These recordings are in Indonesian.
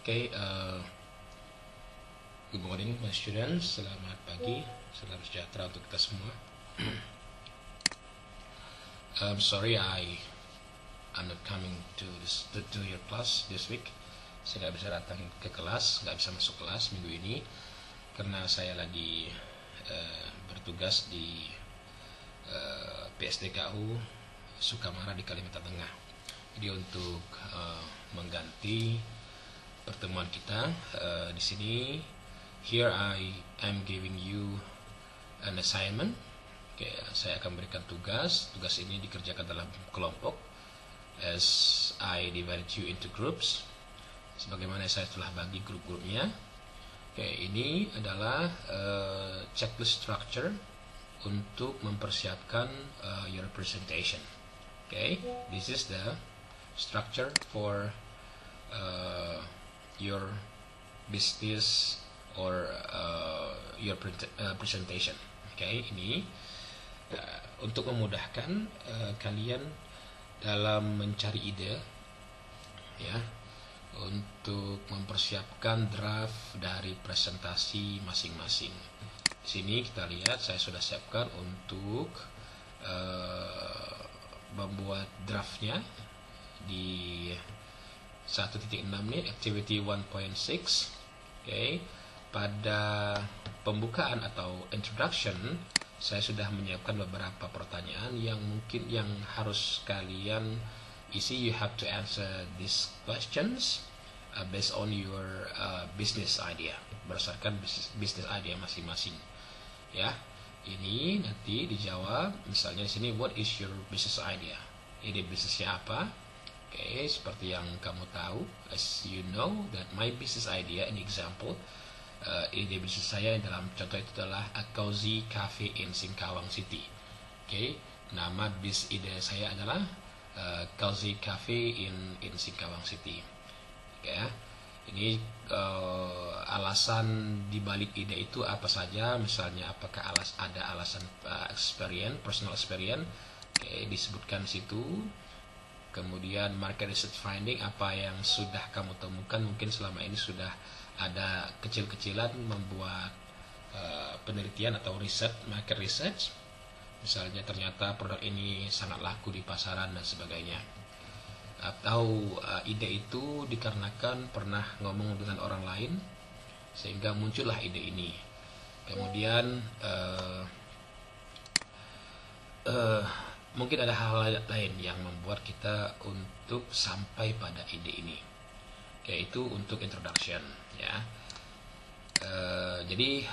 Okay, good morning my students. Selamat pagi, salam sejahtera untuk kita semua. I'm sorry I'm not coming to your class this week. Saya nggak bisa datang ke kelas, nggak bisa masuk kelas minggu ini karena saya lagi bertugas di PSDKU Sukamara di Kalimantan Tengah. Jadi untuk mengganti pertemuan kita di sini, here I am giving you an assignment. Okay, saya akan berikan tugas. Tugas ini dikerjakan dalam kelompok as I divide you into groups. Sebagaimana saya telah bagi grup-grupnya. Okay, ini adalah checklist structure untuk mempersiapkan your presentation. Okay, this is the structure for your business or your presentation. Okay, ini untuk memudahkan kalian dalam mencari ide, ya, untuk mempersiapkan draft dari presentasi masing-masing. Di sini kita lihat saya sudah siapkan untuk membuat draftnya di 1.6 nih, activity 1.6. Okay. Pada pembukaan atau introduction, saya sudah menyiapkan beberapa pertanyaan yang mungkin yang harus kalian isi. You have to answer these questions based on your business idea, berdasarkan business idea masing-masing. Ya, ini nanti dijawab. Misalnya di sini, what is your business idea? Ide bisnisnya apa? Okay, seperti yang kamu tahu, as you know that my business idea, an example, ide bisnis saya dalam contoh itu adalah A Cozy Cafe in Singkawang City. Okay, nama ide saya adalah Cozy Cafe in Singkawang City. Okay, ini alasan dibalik ide itu apa saja? Misalnya apakah ada alasan personal experience? Okay, disebutkan situ. Kemudian market research finding, apa yang sudah kamu temukan, mungkin selama ini sudah ada kecil-kecilan membuat penelitian atau riset, market research. Misalnya ternyata produk ini sangat laku di pasaran dan sebagainya. Atau ide itu dikarenakan pernah ngomong dengan orang lain sehingga muncullah ide ini. Kemudian mungkin ada hal lain yang membuat kita untuk sampai pada ide ini, yaitu untuk introduction, ya. Jadi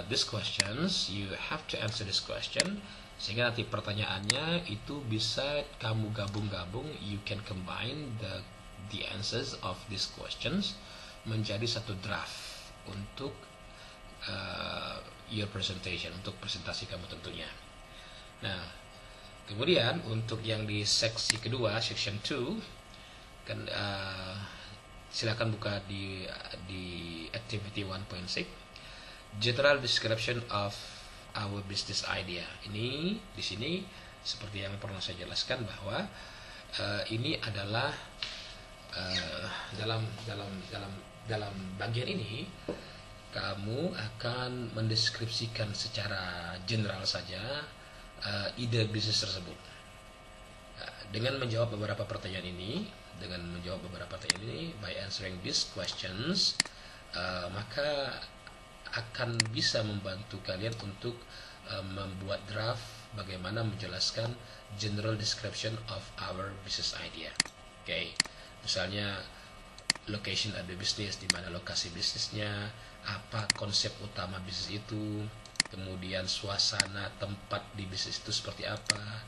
these questions, you have to answer this question, sehingga nanti pertanyaannya itu bisa kamu gabung-gabung. You can combine the answers of these questions menjadi satu draft untuk your presentation, untuk presentasi kamu tentunya. Nah, kemudian untuk yang di seksi kedua, section 2, kan silakan buka di activity 1.6, general description of our business idea. Ini di sini seperti yang pernah saya jelaskan bahwa ini adalah dalam bagian ini kamu akan mendeskripsikan secara general saja ide bisnis tersebut. Dengan menjawab beberapa pertanyaan ini, by answering these questions, maka akan bisa membantu kalian untuk membuat draft bagaimana menjelaskan general description of our business idea. Okay, misalnya location of the business, di mana lokasi bisnisnya, apa konsep utama bisnis itu, kemudian suasana tempat di bisnis itu seperti apa,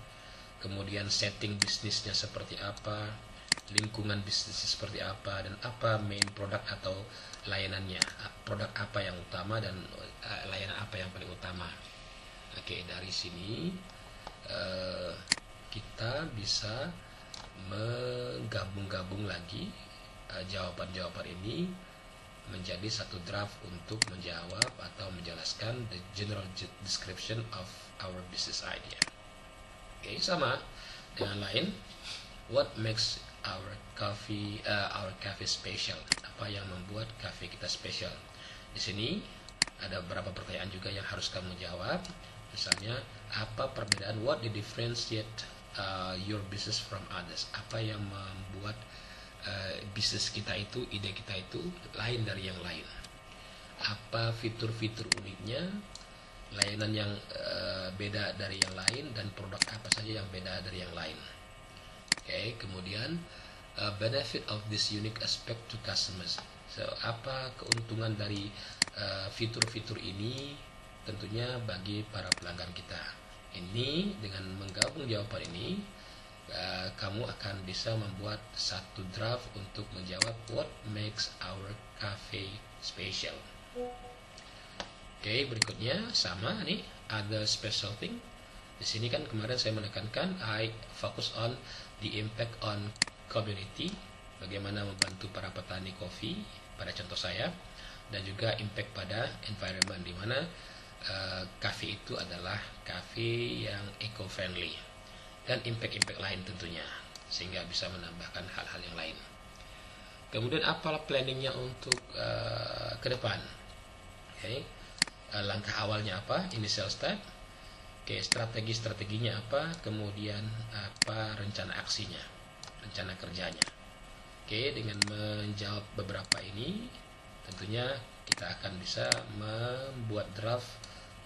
kemudian setting bisnisnya seperti apa, lingkungan bisnisnya seperti apa, dan apa main produk atau layanannya, produk apa yang utama dan layanan apa yang paling utama. Oke, dari sini kita bisa menggabung-gabung lagi jawaban-jawaban ini menjadi satu draft untuk menjawab atau menjelaskan the general description of our business idea. Oke, sama dengan lain, what makes our cafe special. Apa yang membuat cafe kita special? Di sini ada beberapa pertanyaan juga yang harus kamu jawab. Misalnya, apa perbedaan, what the differentiate your business from others? Apa yang membuat bisnis kita itu, ide kita itu lain dari yang lain? Apa fitur-fitur uniknya, layanan yang beda dari yang lain, dan produk apa saja yang beda dari yang lain? Oke, kemudian benefit of this unique aspect to customers. So, apa keuntungan dari fitur-fitur ini tentunya bagi para pelanggan kita? Ini dengan menggabung jawaban ini, kamu akan bisa membuat satu draft untuk menjawab what makes our cafe special. Oke, berikutnya sama nih, other special thing. Di sini kan kemarin saya menekankan I focus on the impact on community, bagaimana membantu para petani kopi pada contoh saya, dan juga impact pada environment, di mana cafe itu adalah cafe yang eco-friendly, dan impact-impact lain tentunya, sehingga bisa menambahkan hal-hal yang lain. Kemudian apa planningnya untuk ke depan? Okay. Langkah awalnya apa? Initial step. Oke, strategi-strateginya apa? Kemudian apa rencana aksinya, rencana kerjanya? Oke, dengan menjawab beberapa ini, tentunya kita akan bisa membuat draft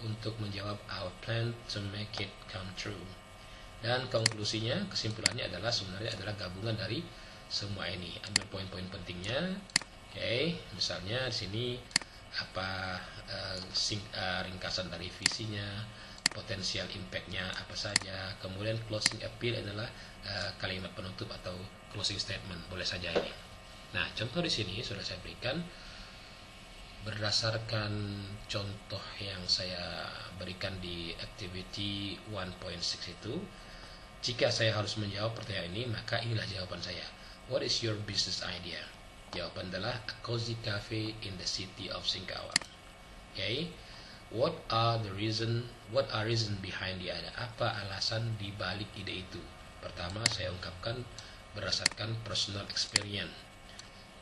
untuk menjawab our plan to make it come true. Dan konklusinya, kesimpulannya adalah sebenarnya adalah gabungan dari semua ini. Ambil poin-poin pentingnya. Oke, misalnya di sini apa ringkasan dari visinya, potensial impactnya apa saja, kemudian closing appeal adalah kalimat penutup atau closing statement, boleh saja ini. Nah, contoh di sini sudah saya berikan berdasarkan contoh yang saya berikan di activity 1.6 itu. Jika saya harus menjawab pertanyaan ini, maka inilah jawaban saya. What is your business idea? Jawaban adalah a cozy cafe in the city of Singkawang. Okay. What are reason behind the idea? Apa alasan di balik ide itu? Pertama, saya ungkapkan berdasarkan personal experience.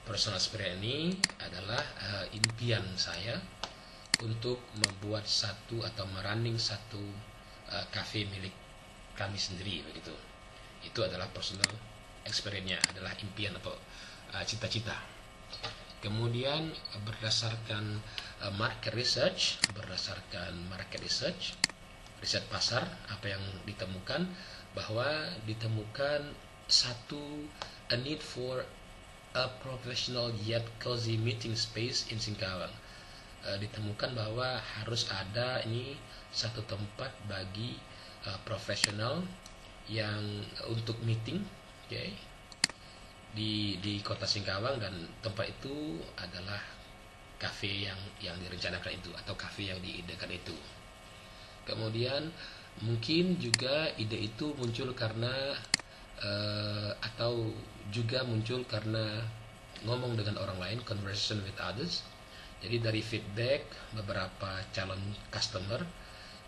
Personal experience ini adalah impian saya untuk membuat satu atau merunning satu cafe milik kami sendiri, begitu. Itu adalah personal experience-nya, adalah impian atau cita-cita. Kemudian berdasarkan market research, riset pasar, apa yang ditemukan, bahwa ditemukan a need for a professional yet cozy meeting space in Singkawang. Ditemukan bahwa harus ada ini satu tempat bagi profesional yang untuk meeting, okay, di kota Singkawang, dan tempat itu adalah kafe yang direncanakan itu atau kafe yang diidekan itu. Kemudian mungkin juga ide itu muncul karena atau juga muncul karena ngomong dengan orang lain, conversation with others. Jadi dari feedback beberapa calon customer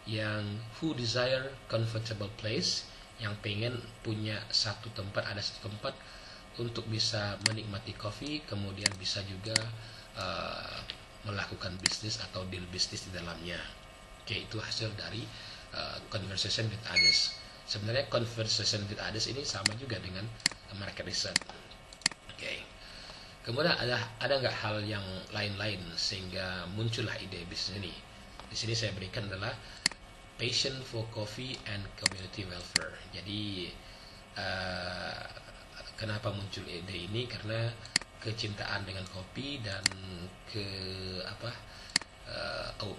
yang who desire comfortable place, yang pengen punya ada satu tempat untuk bisa menikmati kopi, kemudian bisa juga melakukan bisnis atau deal bisnis di dalamnya. Oke, itu hasil dari conversation with others. Sebenarnya conversation with others ini sama juga dengan market research. Oke. Kemudian ada nggak hal yang lain-lain sehingga muncullah ide bisnis ini? Di sini saya berikan adalah passion for coffee and community welfare. Jadi kenapa muncul ide ini? Karena kecintaan dengan kopi dan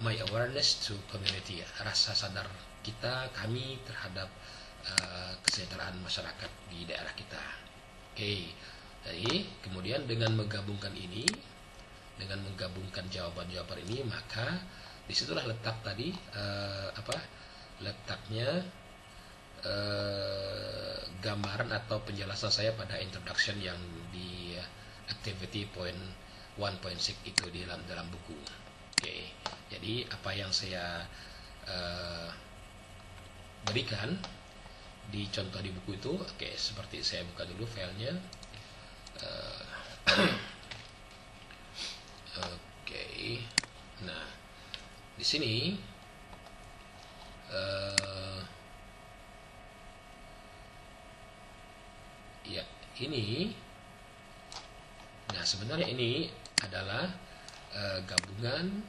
my awareness to community, rasa sadar kami terhadap kesejahteraan masyarakat di daerah kita. Oke. Jadi kemudian dengan menggabungkan ini, dengan menggabungkan jawaban-jawaban ini, maka disitulah letak tadi letaknya gambaran atau penjelasan saya pada introduction yang di activity point 1.6 itu di dalam buku. Oke. Jadi apa yang saya berikan di contoh di buku itu, oke, seperti saya buka dulu filenya. Oke. Nah, di sini ya ini. Nah, sebenarnya ini adalah gabungan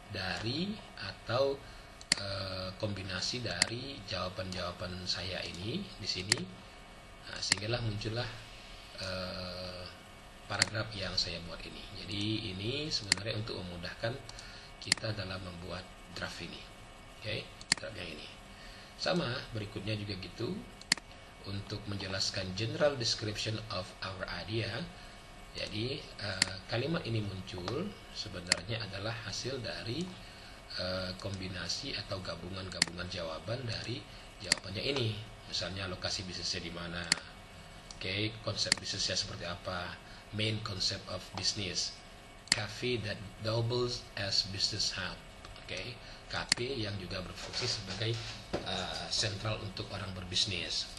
dari atau kombinasi dari jawaban-jawaban saya ini di sini. Nah, sehinggalah muncullah paragraf yang saya buat ini. Jadi ini sebenarnya untuk memudahkan kita dalam membuat draft ini. Oke, draft yang ini. Sama berikutnya juga gitu. Untuk menjelaskan general description of our idea. Jadi kalimat ini muncul sebenarnya adalah hasil dari kombinasi atau gabungan-gabungan jawaban dari jawabannya ini. Misalnya lokasi bisnisnya di mana, konsep bisnisnya seperti apa, main concept of business, cafe that doubles as business hub, cafe yang juga berfungsi sebagai sentral untuk orang berbisnis.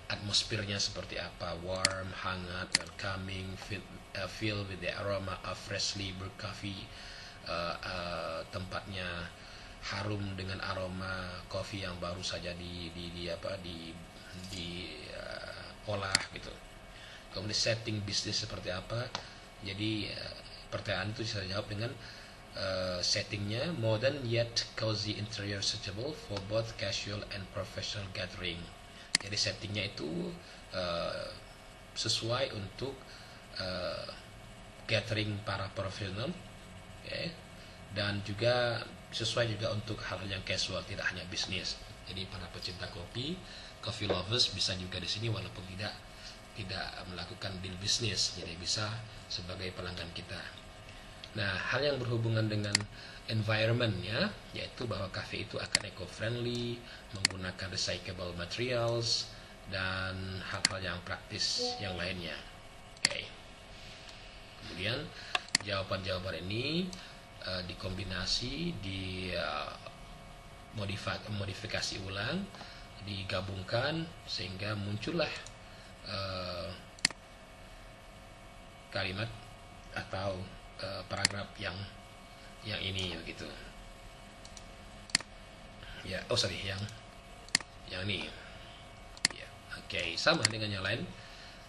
Atmosfernya seperti apa, warm, hangat, welcoming, filled with the aroma of freshly brewed coffee. Tempatnya harum dengan aroma kopi yang baru saja olah gitu. Kemudian setting bisnis seperti apa. Jadi pertanyaan itu bisa jawab dengan settingnya modern yet cozy interior suitable for both casual and professional gathering. Jadi settingnya itu sesuai untuk gathering para profesional, dan juga sesuai juga untuk hal-hal yang casual, tidak hanya bisnis. Jadi para pecinta kopi, coffee lovers bisa juga di sini walaupun tidak melakukan deal bisnis, jadi bisa sebagai pelanggan kita. Nah, hal yang berhubungan dengan environment-nya, yaitu bahwa kafe itu akan eco-friendly, menggunakan recyclable materials, dan hal-hal yang praktis yang lainnya. Kemudian jawaban-jawaban ini dikombinasi, modifikasi ulang, digabungkan sehingga muncullah kalimat atau paragraf yang ini begitu. Ya, yang ini. Ya, sama dengan yang lain.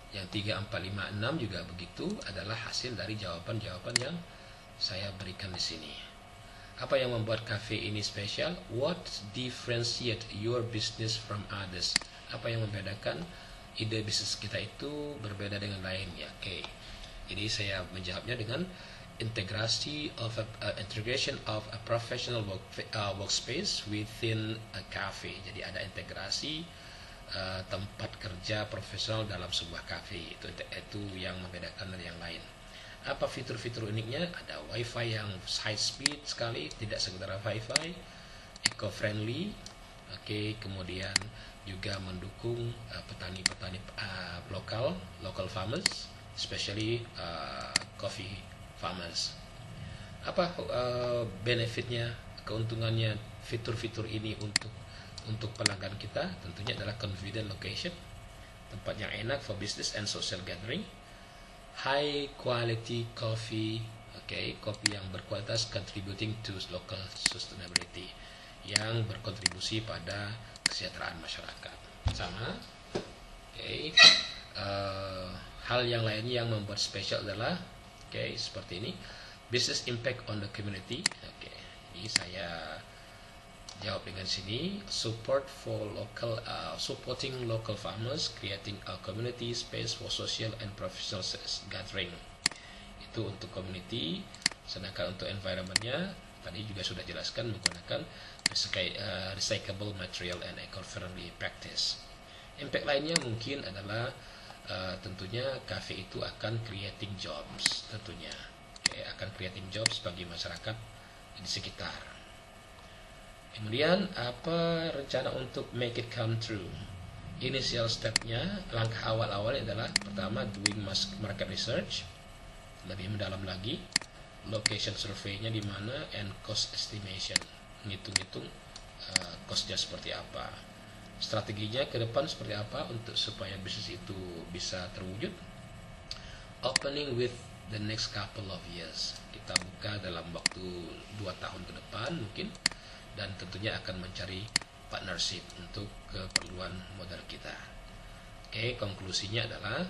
Yang 3, 4, 5, 6 juga begitu, adalah hasil dari jawaban-jawaban yang saya berikan di sini. Apa yang membuat cafe ini spesial? What differentiate your business from others? Apa yang membedakan ide bisnis kita itu berbeda dengan lain? Ya, Jadi saya menjawabnya dengan integration of a professional workspace within a cafe. Jadi ada integrasi tempat kerja profesional dalam sebuah cafe. Itu yang membedakan dari yang lain. Apa fitur-fitur uniknya? Ada wifi yang high speed sekali, tidak sekedar wifi, eco-friendly, kemudian juga mendukung petani-petani local farmers, especially coffee farmers. Apa benefitnya, keuntungannya fitur-fitur ini untuk pelanggan kita? Tentunya adalah convenient location, tempat yang enak for business and social gathering, high quality coffee, kopi yang berkualitas, contributing to local sustainability, yang berkontribusi pada kesejahteraan masyarakat. Sama, hal yang lain yang membuat spesial adalah seperti ini, business impact on the community. Jadi saya jawab dengan sini, supporting local farmers, creating a community space for social and professional gathering. Itu untuk community. Sedangkan untuk environment-nya tadi juga sudah jelaskan, menggunakan recyclable material and eco-friendly practice. Impact lainnya mungkin adalah tentunya cafe itu akan creating jobs, tentunya akan creating jobs bagi masyarakat di sekitar. Kemudian apa rencana untuk make it come true? Initial stepnya, langkah awal adalah pertama doing market research, lebih mendalam lagi, location survey-nya di mana, and cost estimation, ngitung-ngitung cost-nya seperti apa, strateginya ke depan seperti apa untuk supaya bisnis itu bisa terwujud. opening with the next couple of years. Kita buka dalam waktu 2 tahun ke depan mungkin, dan tentunya akan mencari partnership untuk keperluan modal kita. Oke, konklusinya adalah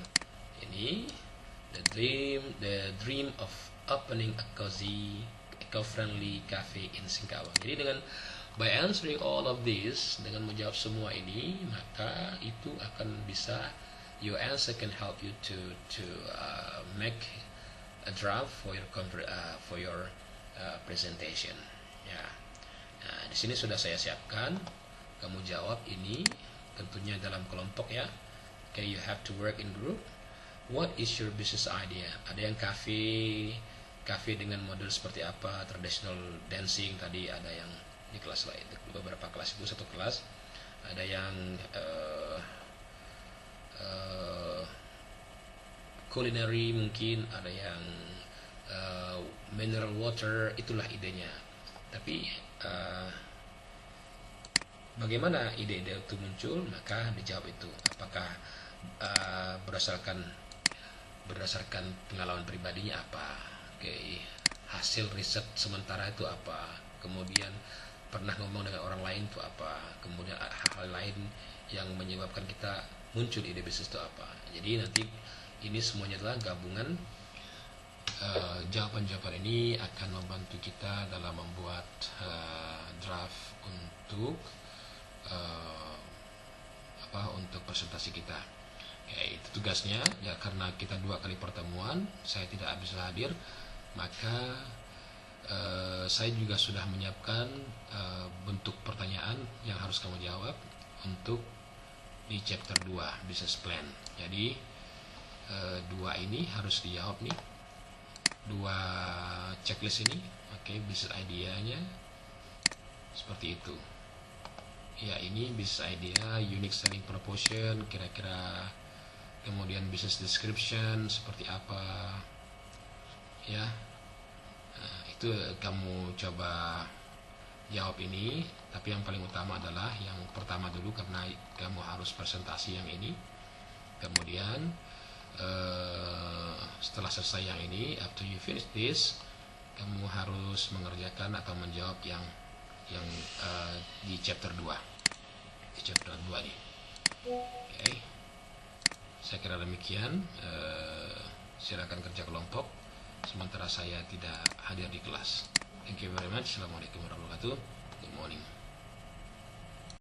ini the dream of opening a cozy, eco-friendly cafe in Singkawang. Jadi dengan by answering all of this, dengan menjawab semua ini, maka itu akan bisa, your answer can help you to make a draft for your presentation. Ya, nah, di sini sudah saya siapkan. Kamu jawab ini tentunya dalam kelompok ya. Okay, you have to work in group. What is your business idea? Ada yang cafe dengan model seperti apa? Traditional dancing tadi, ada yang di kelas lain, beberapa kelas itu, satu kelas ada yang culinary, mungkin ada yang mineral water, itulah idenya. Tapi bagaimana ide-ide itu muncul, maka dijawab itu apakah berdasarkan pengalaman pribadinya apa, hasil riset sementara itu apa, kemudian pernah ngomong dengan orang lain itu apa, kemudian hal-hal lain yang menyebabkan kita muncul ide bisnis itu apa. Jadi nanti ini semuanya adalah gabungan. Jawaban-jawaban ini akan membantu kita dalam membuat draft untuk untuk presentasi kita. Ya, itu tugasnya ya, karena kita 2 kali pertemuan saya tidak bisa hadir, maka saya juga sudah menyiapkan bentuk pertanyaan yang harus kamu jawab untuk di chapter 2 business plan. Jadi 2 ini harus dijawab nih, 2 checklist ini. Oke, business idea-nya seperti itu. Ya, ini business idea, unique selling proposition kira-kira, kemudian business description seperti apa ya. Itu kamu coba jawab ini, tapi yang paling utama adalah yang pertama dulu, karena kamu harus presentasi yang ini. Kemudian setelah selesai yang ini, after you finish this, kamu harus mengerjakan atau menjawab yang di chapter 2. Di chapter 2 nih. Oke. Saya kira demikian. Silakan kerja kelompok sementara saya tidak hadir di kelas. Thank you very much. Assalamualaikum warahmatullahi wabarakatuh. Good morning.